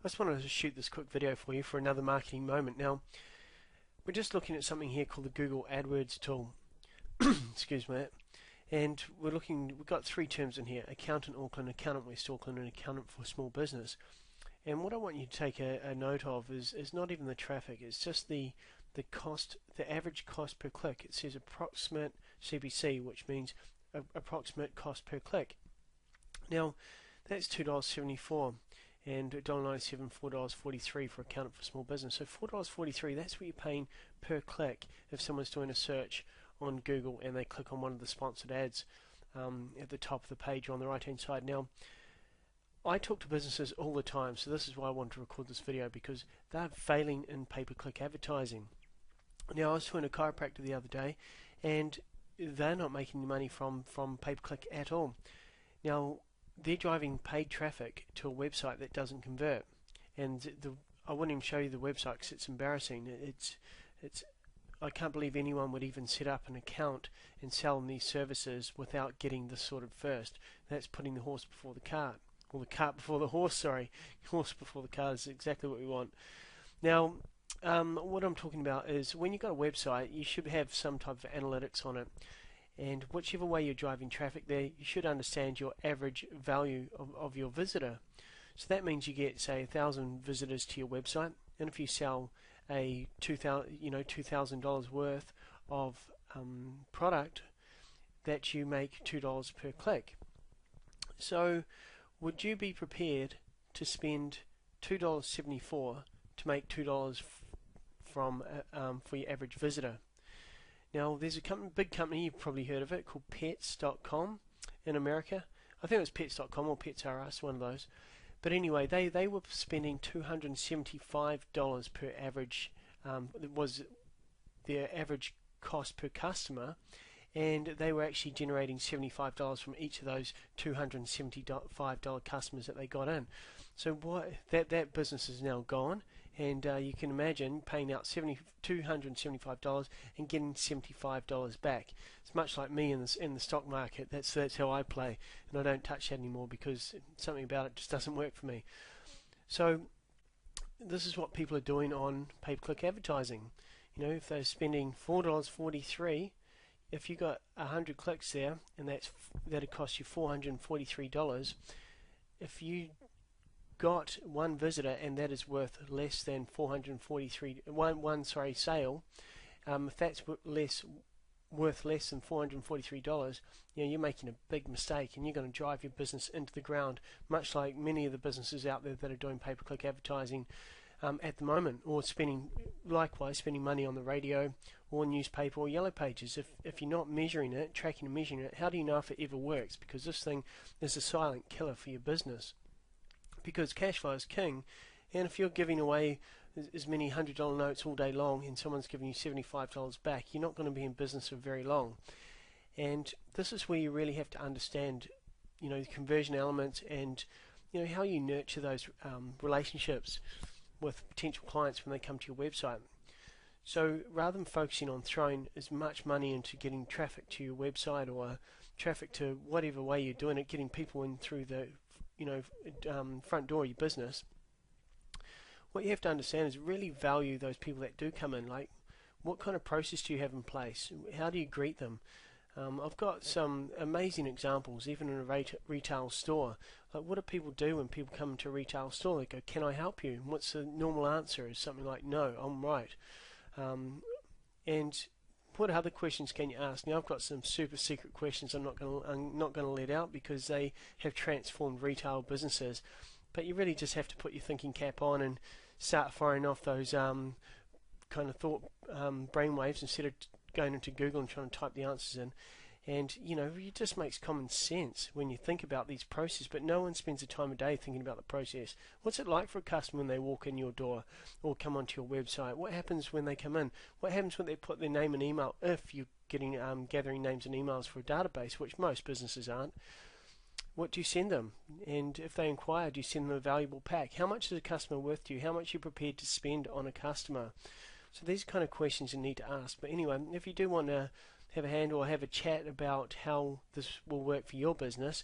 I just wanted to shoot this quick video for you for another marketing moment. Now, we're just looking at something here called the Google AdWords tool. Excuse me. And we've got three terms in here: accountant Auckland, accountant West Auckland, and accountant for small business. And what I want you to take a note of is not even the traffic, it's just the cost, the average cost per click. It says approximate CPC, which means approximate cost per click. Now, that's $2.74 and $1.97, $4.43 for accountant for small business. So $4.43, that's what you're paying per click if someone's doing a search on Google and they click on one of the sponsored ads at the top of the page or on the right hand side. Now, I talk to businesses all the time, so this is why I wanted to record this video, because they're failing in pay-per-click advertising. Now, I was talking to a chiropractor the other day, and they're not making any money from pay-per-click at all. Now, they're driving paid traffic to a website that doesn't convert, and I wouldn't even show you the website because it's embarrassing. I can't believe anyone would even set up an account and sell them these services without getting this sorted first. That's putting the horse before the cart. Or the cart before the horse, sorry. Horse before the cart is exactly what we want. Now, what I'm talking about is when you've got a website, you should have some type of analytics on it. And whichever way you're driving traffic there, you should understand your average value of your visitor. So that means you get, say, 1,000 visitors to your website, and if you sell a $2,000 worth of product, that you make $2 per click. So would you be prepared to spend $2.74 to make $2 for your average visitor? Now, there's a big company, you've probably heard of it, called Pets.com in America. I think it was Pets.com or Pets R Us, one of those. But anyway, they were spending $275 per average. It was their average cost per customer, and they were actually generating $75 from each of those $275 customers that they got in. So that business is now gone, and you can imagine paying out $275 and getting $75 back. It's much like me in the stock market. That's how I play, and I don't touch that anymore because something about it just doesn't work for me. So this is what people are doing on pay-per-click advertising. You know, if they're spending $4.43, if you got 100 clicks there, and that'd cost you $443. If you got one visitor and that is worth less than 443, sale, if that's worth less than $443, you know, you're making a big mistake, and you're going to drive your business into the ground, much like many of the businesses out there that are doing pay-per-click advertising at the moment, or spending money on the radio or newspaper or yellow pages. If you're not measuring it, tracking and measuring it, how do you know if it ever works? Because this thing is a silent killer for your business. Because cash flow is king, and if you're giving away as many $100 notes all day long and someone's giving you $75 back, you're not going to be in business for very long. And this is where you really have to understand, you know, the conversion elements and, you know, how you nurture those relationships with potential clients when they come to your website. So rather than focusing on throwing as much money into getting traffic to your website or traffic to whatever way you're doing it, getting people in through the front door of your business, what you have to understand is really value those people that do come in. Like, what kind of process do you have in place? How do you greet them? I've got some amazing examples, even in a retail store. Like, what do people do when people come into a retail store? They go, "Can I help you?" And what's the normal answer? Is something like, "No, I'm right." And what other questions can you ask? Now, I've got some super secret questions I'm not going to let out because they have transformed retail businesses. But you really just have to put your thinking cap on and start firing off those kind of thought brainwaves instead of going into Google and trying to type the answers in. And, you know, it just makes common sense when you think about these processes, but no one spends a time of day thinking about the process. What's it like for a customer when they walk in your door or come onto your website? What happens when they come in? What happens when they put their name and email, if you're getting gathering names and emails for a database, which most businesses aren't? What do you send them? And if they inquire, do you send them a valuable pack? How much is a customer worth to you? How much are you prepared to spend on a customer? So these are kind of questions you need to ask. But anyway, if you do want to have a hand or have a chat about how this will work for your business,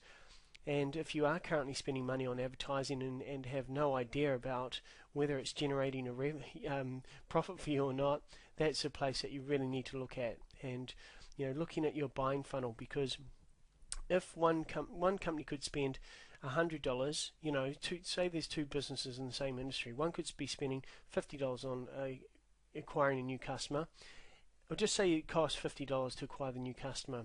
And if you are currently spending money on advertising and have no idea about whether it's generating a profit for you or not, that's a place that you really need to look at. And looking at your buying funnel, because if one company could spend $100, say there's two businesses in the same industry, one could be spending $50 on acquiring a new customer. Or just say it costs $50 to acquire the new customer.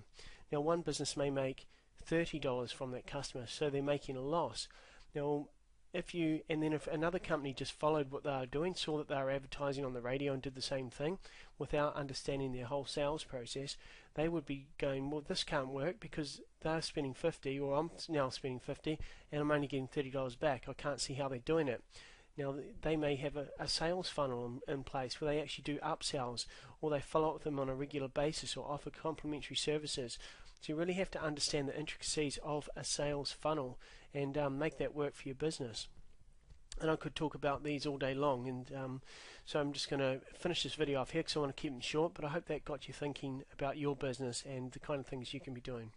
Now, one business may make $30 from that customer, so they're making a loss. Now, if another company just followed what they were doing, saw that they were advertising on the radio and did the same thing without understanding their whole sales process, they would be going, well, this can't work because they're spending 50, or I'm now spending 50 and I'm only getting $30 back. I can't see how they're doing it. Now, they may have a sales funnel in place where they actually do upsells, or they follow up with them on a regular basis, or offer complimentary services. So you really have to understand the intricacies of a sales funnel and make that work for your business. And I could talk about these all day long, and so I'm just going to finish this video off here because I want to keep them short, but I hope that got you thinking about your business and the kind of things you can be doing.